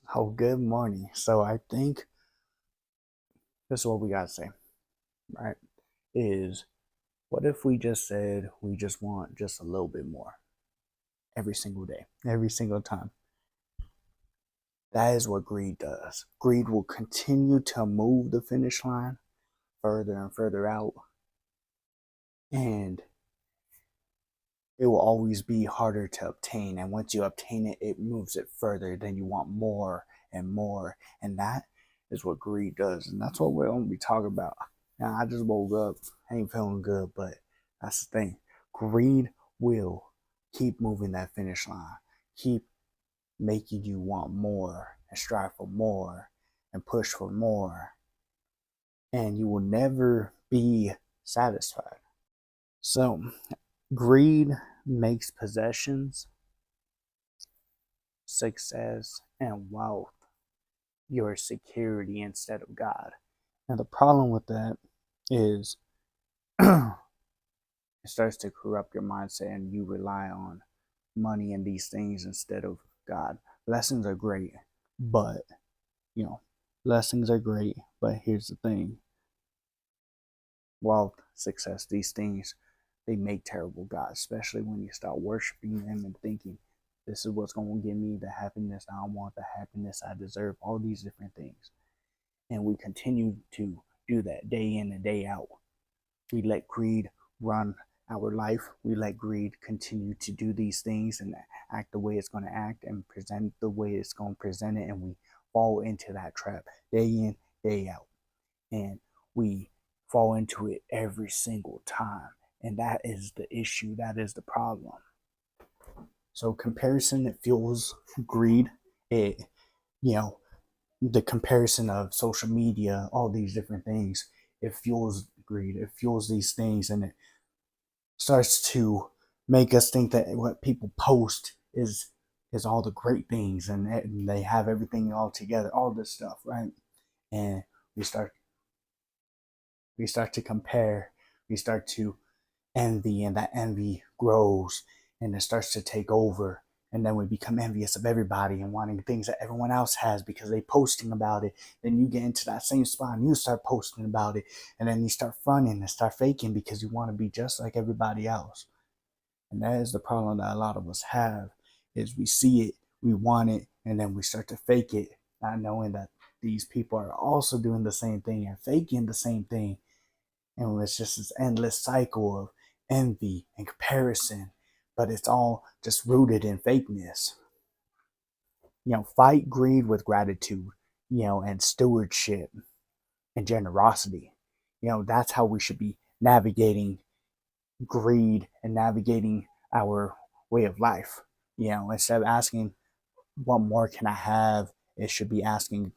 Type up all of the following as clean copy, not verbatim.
Oh, good morning. So I think this is what we gotta say, right? Is what if we just said we just want just a little bit more every single day, every single time? That is what greed does. Greed will continue to move the finish line further and further out, and it will always be harder to obtain. And once you obtain it, it moves it further. Then you want more and more. And that is what greed does. And that's what we're going to be talking about. Now, I just woke up. I ain't feeling good, but that's the thing. Greed will keep moving that finish line, keep making you want more and strive for more and push for more. And you will never be satisfied. So, greed makes possessions, success, and wealth your security instead of God. And the problem with that is it starts to corrupt your mindset and you rely on money and these things instead of God. Blessings are great, but, you know, blessings are great, but here's the thing: wealth, success, these things, they make terrible gods, especially when you start worshiping them and thinking, this is what's going to give me the happiness I want, the happiness I deserve, all these different things. And we continue to do that day in and day out. We let greed run our life. We let greed continue to do these things and act the way it's going to act and present the way it's going to present it. And we fall into that trap day in, day out. And we fall into it every single time. And that is the issue. That is the problem. So comparison, it fuels greed. It, you know, the comparison of social media, all these different things, it fuels greed. It fuels these things, and it starts to make us think that what people post is all the great things, and they have everything all together, all this stuff, right? And we start we start to compare, we start to envy, and that envy grows and it starts to take over. And then we become envious of everybody and wanting things that everyone else has because they posting about it. Then you get into that same spot and you start posting about it, and then you start fronting and start faking because you want to be just like everybody else. And that is the problem that a lot of us have: is we see it, we want it, and then we start to fake it, not knowing that these people are also doing the same thing and faking the same thing. And it's just this endless cycle of envy and comparison, but it's all just rooted in fakeness. Fight greed with gratitude, and stewardship and generosity. That's how we should be navigating greed and navigating our way of life. Instead of asking, what more can I have? It should be asking,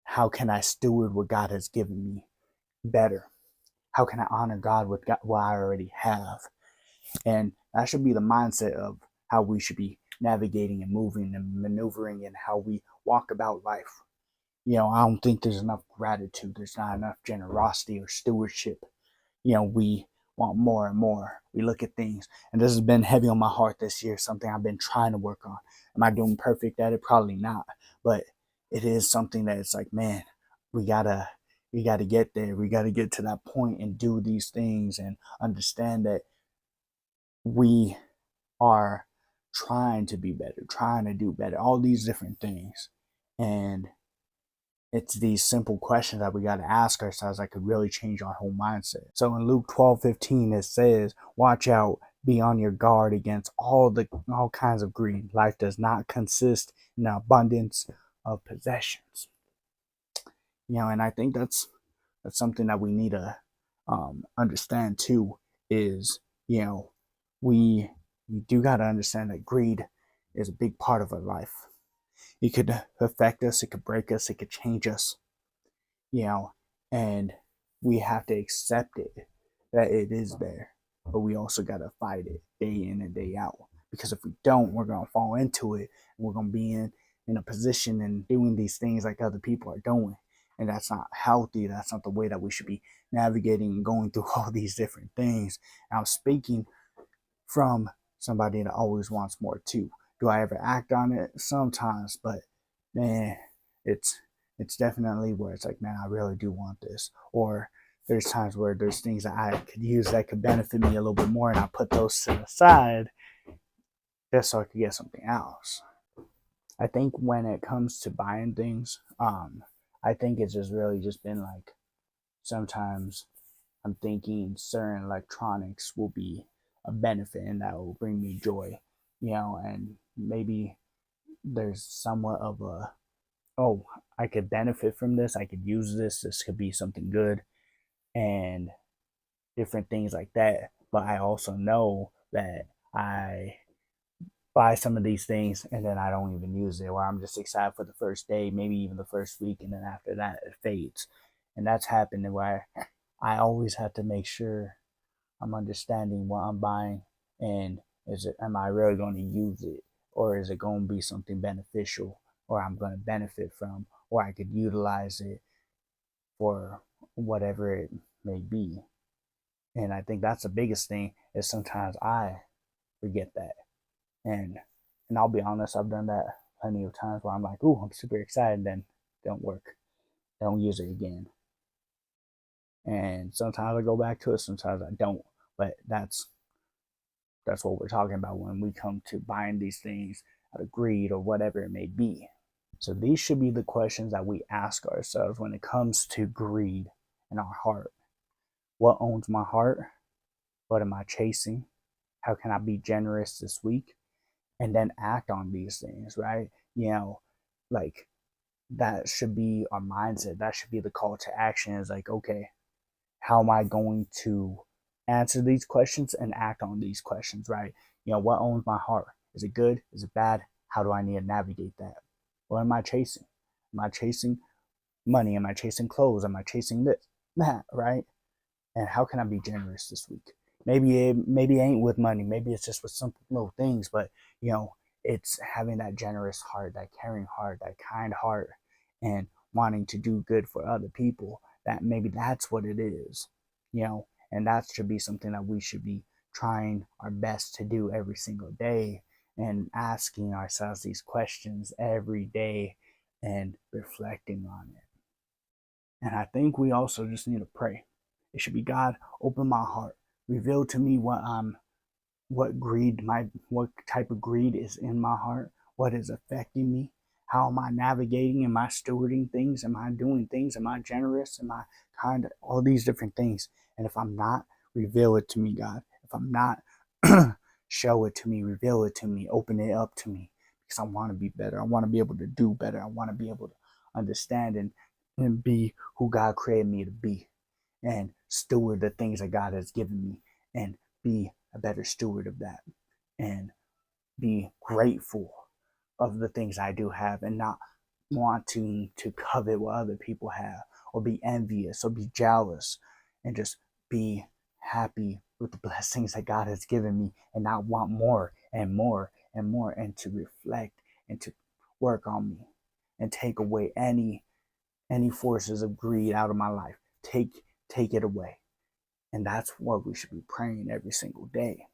how can I steward what God has given me better? How can I honor God with what I already have? And that should be the mindset of how we should be navigating and moving and maneuvering and how we walk about life. I don't think there's enough gratitude. There's not enough generosity or stewardship. We want more and more. We look at things, and this has been heavy on my heart this year, something I've been trying to work on. Am I doing perfect at it? Probably not. But it is something that it's like, man, we gotta we gotta get there. We gotta get to that point and do these things and understand that we are trying to be better, trying to do better, all these different things. And it's these simple questions that we got to ask ourselves that could really change our whole mindset. So in Luke 12:15, it says, watch out, be on your guard against all kinds of greed. Life does not consist in the abundance of possessions. And I think that's something that we need to understand too. Is we we do got to understand that greed is a big part of our life. It could affect us, it could break us, it could change us, you know, and we have to accept it, that it is there, but we also got to fight it day in and day out. Because if we don't, we're going to fall into it, and we're going to be in a position and doing these things like other people are doing. And that's not healthy. That's not the way that we should be navigating and going through all these different things. And I'm speaking from somebody that always wants more too. Do I ever act on it? Sometimes, but man, it's it's definitely where it's like, man, I really do want this. Or there's times where there's things that I could use that could benefit me a little bit more, and I put those to the side just so I could get something else. I think when it comes to buying things, I think it's just really just been like sometimes I'm thinking certain electronics will be a benefit and that will bring me joy, and maybe there's somewhat of a, oh, I could benefit from this, I could use this, this could be something good, and different things like that. But I also know that I buy some of these things and then I don't even use it, or I'm just excited for the first day, maybe even the first week, and then after that it fades. And that's happened where I always have to make sure I'm understanding what I'm buying, and is it, am I really going to use it, or is it going to be something beneficial or I'm going to benefit from, or I could utilize it for whatever it may be. And I think that's the biggest thing is sometimes I forget that. And I'll be honest, I've done that plenty of times where I'm like, ooh, I'm super excited, then don't work. Don't use it again. And sometimes I go back to it, sometimes I don't. But that's what we're talking about when we come to buying these things out of greed or whatever it may be. So these should be the questions that we ask ourselves when it comes to greed in our heart. What owns my heart? What am I chasing? How can I be generous this week? And then act on these things, right? Like that should be our mindset. That should be the call to action is like, okay, how am I going to answer these questions and act on these questions, right? What owns my heart? Is it good? Is it bad? How do I need to navigate that? What am I chasing? Am I chasing money? Am I chasing clothes? Am I chasing this, that, right? And how can I be generous this week? Maybe it ain't with money. Maybe it's just with some little things, but it's having that generous heart, that caring heart, that kind heart, and wanting to do good for other people. That maybe that's what it is, and that should be something that we should be trying our best to do every single day, and asking ourselves these questions every day and reflecting on it. And I think we also just need to pray. It should be, God, open my heart, reveal to me what type of greed is in my heart, what is affecting me, how am I navigating, am I stewarding things, am I doing things, am I generous, am I kind, all these different things. And if I'm not, reveal it to me, God. If I'm not, show it to me, reveal it to me, open it up to me, because I want to be better. I want to be able to do better. I want to be able to understand and be who God created me to be, and steward the things that God has given me, and be a better steward of that, and be grateful of the things I do have, and not wanting to covet what other people have, or be envious or be jealous, and just be happy with the blessings that God has given me, and not want more and more and more, and to reflect and to work on me and take away any forces of greed out of my life. Take it away. And that's what we should be praying every single day.